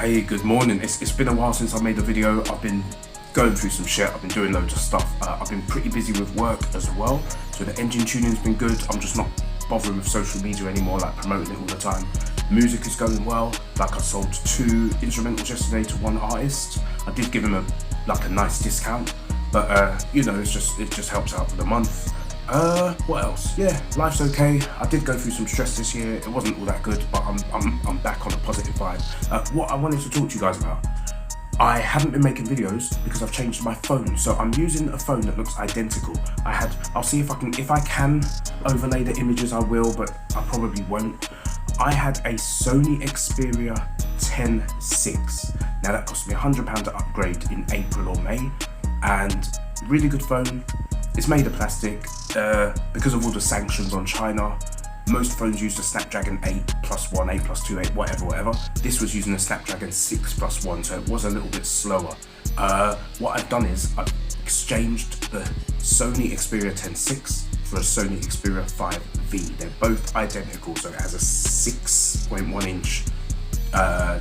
Hey, good morning. It's been a while since I made a video. I've been going through some shit. I've been doing loads of stuff. I've been pretty busy with work as well. So the engine tuning's been good. I'm just not bothering with social media anymore, like promoting it all the time. Music is going well. Like I sold 2 instrumentals yesterday to one artist. I did give him a nice discount, but you know, it just helps out for the month. What else? Yeah, life's okay. I did go through some stress this year. It wasn't all that good, but I'm back on a positive vibe. What I wanted to talk to you guys about, I haven't been making videos because I've changed my phone. So I'm using a phone that looks identical. I'll see if I can overlay the images, I will, but I probably won't. I had a Sony Xperia 10.6. Now that cost me £100 to upgrade in April or May, and really good phone. It's made of plastic. Because of all the sanctions on China, most phones use the Snapdragon 8+1, 8+2, 8, whatever. This was using a Snapdragon 6+1, so it was a little bit slower. What I've done is I've exchanged the Sony Xperia 10.6 for a Sony Xperia 5V. They're both identical, so it has a 6.1 inch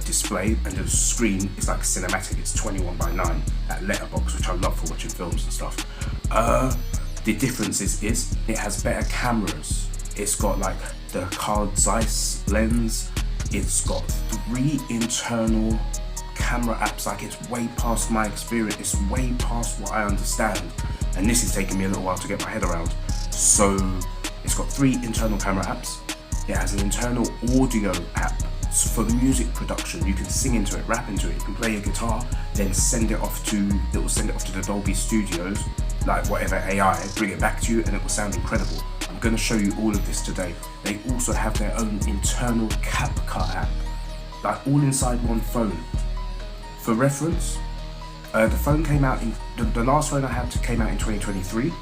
display, and the screen is like cinematic. It's 21:9, that letterbox, which I love for watching films and stuff. The difference is it has better cameras. It's got like the Carl Zeiss lens. It's got 3 internal camera apps. Like, it's way past my experience. It's way past what I understand, and this is taking me a little while to get my head around. So it's got 3 internal camera apps. It has an internal audio app for music production. You can sing into it, rap into it. You can play a guitar, then send it off to the Dolby Studios, like whatever AI, bring it back to you, and it will sound incredible. I'm going to show you all of this today. They also have their own internal CapCut app, like all inside one phone. For reference, the phone came out in the last phone I had came out in 2023.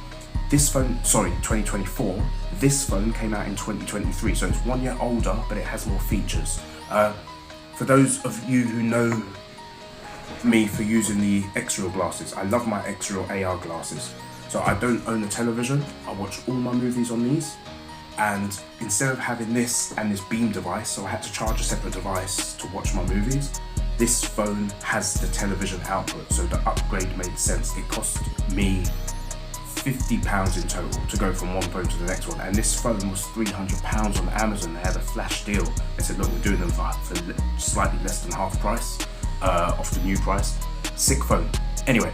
This phone, sorry, 2024. This phone came out in 2023, so it's 1 year older, but it has more features. For those of you who know me for using the X-Real glasses, I love my X-Real AR glasses. So I don't own a television. I watch all my movies on these, and instead of having this and this beam device, so I had to charge a separate device to watch my movies, this phone has the television output, so the upgrade made sense. It cost me £50 in total to go from one phone to the next one, and this phone was £300 on Amazon. They had a flash deal. They said, look, we're doing them for slightly less than half price off the new price. Sick phone. Anyway,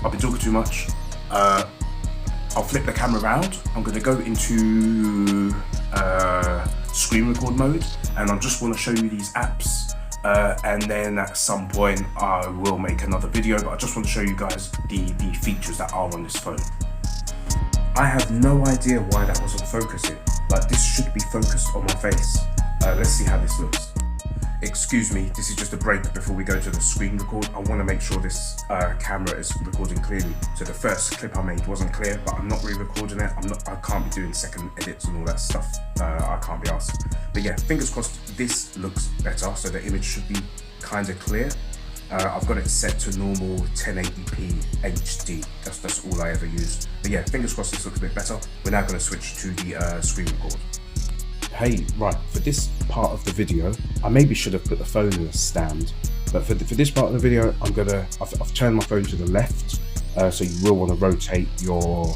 I've been talking too much. I'll flip the camera around. I'm going to go into screen record mode, and I just want to show you these apps, and then at some point I will make another video, but I just want to show you guys the features that are on this phone. I have no idea why that wasn't focusing. Like, this should be focused on my face. Let's see how this looks. Excuse me, this is just a break before we go to the screen record. I want to make sure this camera is recording clearly. So the first clip I made wasn't clear, but I'm not re-recording it. I can't be doing second edits and all that stuff. I can't be asked. But yeah, fingers crossed this looks better. So the image should be kind of clear. I've got it set to normal 1080p HD. That's all I ever use. But yeah, fingers crossed this looks a bit better. We're now going to switch to the screen record. Hey, right, for this part of the video, I maybe should have put the phone in a stand, but for this part of the video, I've turned my phone to the left, so you will want to rotate your,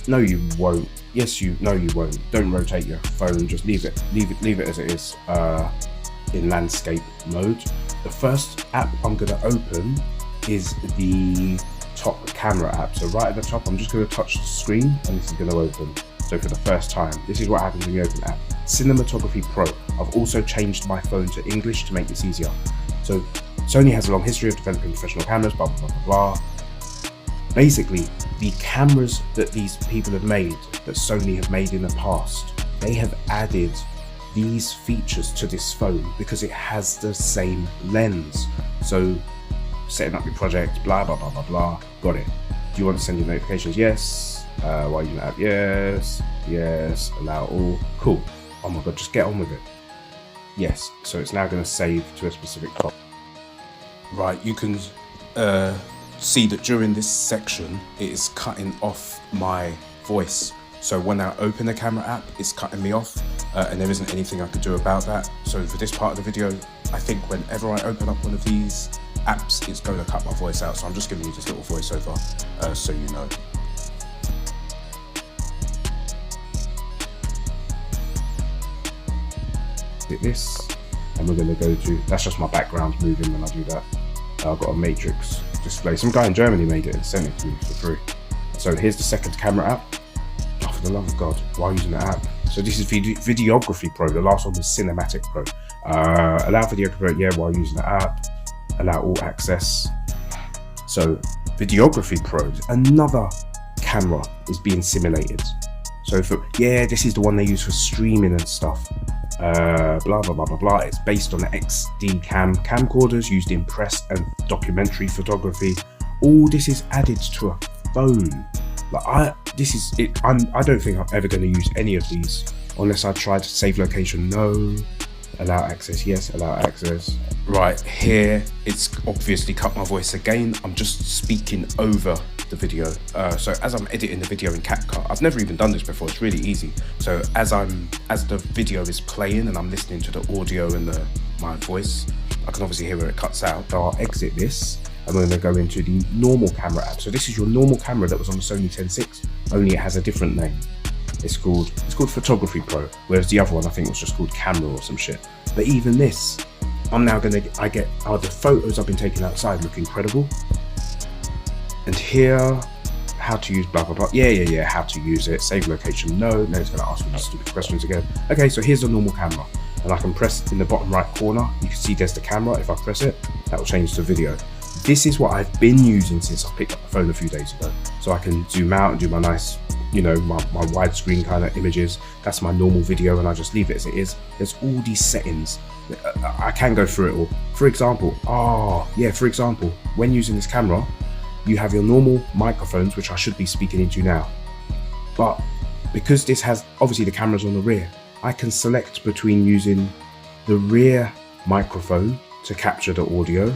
no you won't, yes you, no you won't, don't rotate your phone, just leave it as it is, in landscape mode. The first app I'm going to open is the top camera app, so right at the top, I'm just going to touch the screen, and this is going to open. So for the first time, this is what happens when you open app. Cinematography Pro. I've also changed my phone to English to make this easier. So Sony has a long history of developing professional cameras, blah, blah, blah, blah, blah. Basically, the cameras that these people have made, that Sony have made in the past, they have added these features to this phone because it has the same lens. So setting up your project, blah, blah, blah, blah, blah, got it. Do you want to send your notifications? Yes. Why you have yes, allow all, cool. Oh my god, just get on with it. Yes, so it's now going to save to a specific file. Right, you can see that during this section it is cutting off my voice. So when I open the camera app, it's cutting me off, and there isn't anything I could do about that. So for this part of the video, I think whenever I open up one of these apps, it's going to cut my voice out. So I'm just giving you this little voiceover so you know. Hit this, and we're going to go to, that's just my background moving when I do that. I've got a matrix display. Some guy in Germany made it and sent it to me for free. So here's the second camera app. Oh, for the love of God, why using the app? So this is Videography Pro. The last one was Cinematic Pro. Allow Videography Pro, yeah, while using the app. Allow all access. So Videography Pro, another camera is being simulated. So for, yeah, this is the one they use for streaming and stuff. Blah, blah, blah, blah, blah. It's based on the XD camcorders used in press and documentary photography. All this is added to a phone. Like I don't think I'm ever going to use any of these unless I try to save location. No. Allow access, yes. Allow access. Right here, it's obviously cut my voice again. I'm just speaking over the video. So as I'm editing the video in CapCut, I've never even done this before. It's really easy. So as the video is playing and I'm listening to the audio and my voice, I can obviously hear where it cuts out. So I'll exit this and we're going to go into the normal camera app. So this is your normal camera that was on the Sony XT6, only it has a different name. It's called Photography Pro, whereas the other one I think was just called Camera or some shit. But even this, I get the photos I've been taking outside look incredible. And here, how to use blah blah blah. Yeah, how to use it. Save location. No, it's going to ask me these stupid questions again. Okay, so here's the normal camera, and I can press in the bottom right corner. You can see there's the camera. If I press it, that will change to video. This is what I've been using since I picked up the phone a few days ago. So I can zoom out and do my nice, you know, my widescreen kind of images. That's my normal video, and I just leave it as it is. There's all these settings. I can go through it all. For example, when using this camera, you have your normal microphones, which I should be speaking into now. But because this has, obviously the camera's on the rear, I can select between using the rear microphone to capture the audio,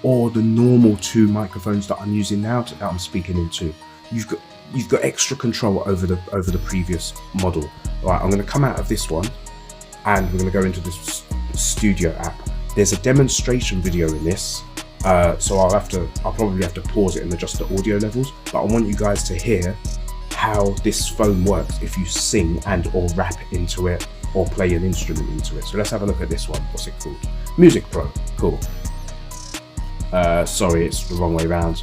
or the normal two microphones that I'm using now that I'm speaking into. You've got extra control over the previous model. All right, I'm going to come out of this one, and we're going to go into this studio app. There's a demonstration video in this, so I'll probably have to pause it and adjust the audio levels. But I want you guys to hear how this phone works if you sing and or rap into it or play an instrument into it. So let's have a look at this one. What's it called? Music Pro. Cool. Sorry, it's the wrong way around.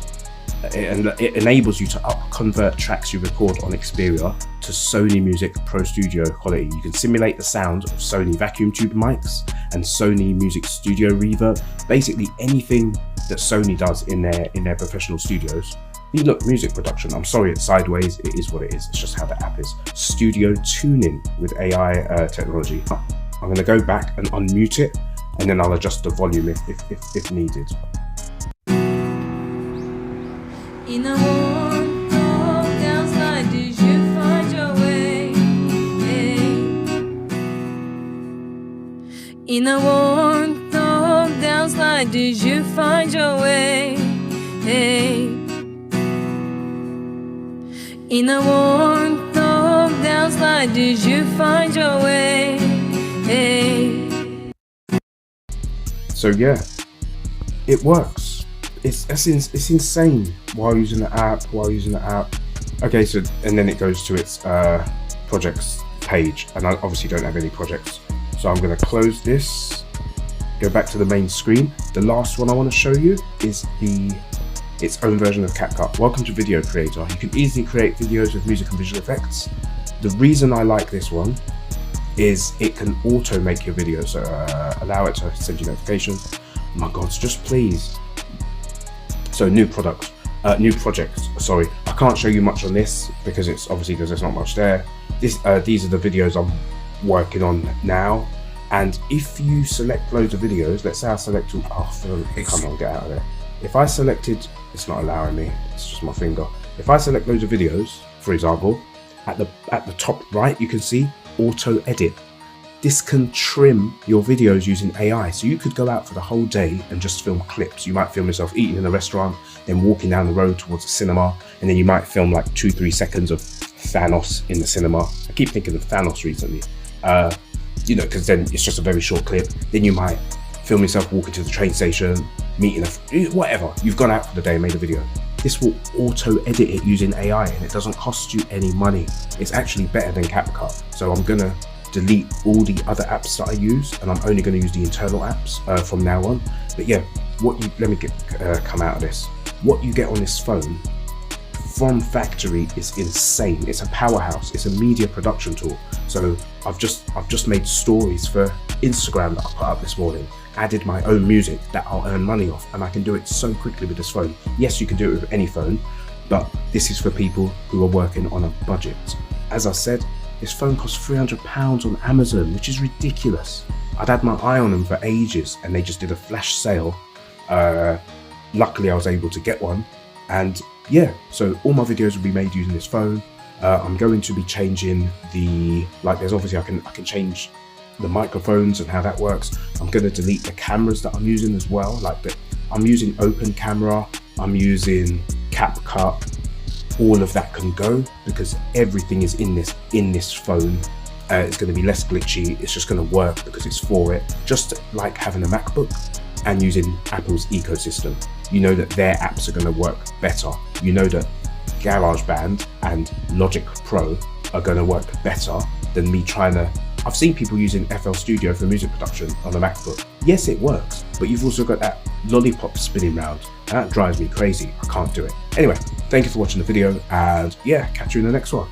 It enables you to convert tracks you record on Xperia to Sony Music Pro Studio quality. You can simulate the sound of Sony vacuum tube mics and Sony Music Studio Reverb. Basically anything that Sony does in their professional studios. You look, music production. I'm sorry, it's sideways. It is what it is. It's just how the app is. Studio tuning with AI technology. I'm going to go back and unmute it, and then I'll adjust the volume if needed. In a warm, cold downside, did you find your way? Hey. In a warm, cold downside, did you find your way? Hey. In a warm, cold downside, did you find your way? Hey. So yeah, it works. It's insane while using the app. Okay, so and then it goes to its projects page, and I obviously don't have any projects, so I'm going to close this, go back to the main screen. The last one I want to show you is its own version of CapCut. Welcome to Video Creator. You can easily create videos with music and visual effects. The reason I like this one is it can auto make your videos, so allow it to send you notifications. Oh my God, just please. So new projects. Sorry, I can't show you much on this because there's not much there. These are the videos I'm working on now, and if you select loads of videos, let's say I select come on, get out of there. If I selected, it's not allowing me. It's just my finger. If I select loads of videos, for example, at the top right, you can see auto edit. This can trim your videos using AI. So you could go out for the whole day and just film clips. You might film yourself eating in a restaurant, then walking down the road towards a cinema, and then you might film like 2-3 seconds of Thanos in the cinema. I keep thinking of Thanos recently, because then it's just a very short clip. Then you might film yourself walking to the train station, meeting whatever, you've gone out for the day and made a video. This will auto edit it using AI, and it doesn't cost you any money. It's actually better than CapCut. So I'm gonna delete all the other apps that I use, and I'm only gonna use the internal apps from now on. But yeah, let me come out of this. What you get on this phone from factory is insane. It's a powerhouse. It's a media production tool. So I've just made stories for Instagram that I put up this morning, added my own music that I'll earn money off, and I can do it so quickly with this phone. Yes, you can do it with any phone, but this is for people who are working on a budget. As I said, this phone costs £300 on Amazon, which is ridiculous. I'd had my eye on them for ages, and they just did a flash sale. Luckily I was able to get one, and yeah, so all my videos will be made using this phone. I'm going to be changing there's obviously I can change the microphones and how that works. I'm going to delete the cameras that I'm using as well. I'm using open camera, I'm using CapCut. All of that can go because everything is in this phone. It's going to be less glitchy. It's just going to work because it's for it. Just like having a MacBook and using Apple's ecosystem. You know that their apps are going to work better. You know that GarageBand and Logic Pro are going to work better than me trying to... I've seen people using FL Studio for music production on a MacBook. Yes, it works, but you've also got that lollipop spinning round, and that drives me crazy. I can't do it. Anyway, thank you for watching the video, and yeah, catch you in the next one.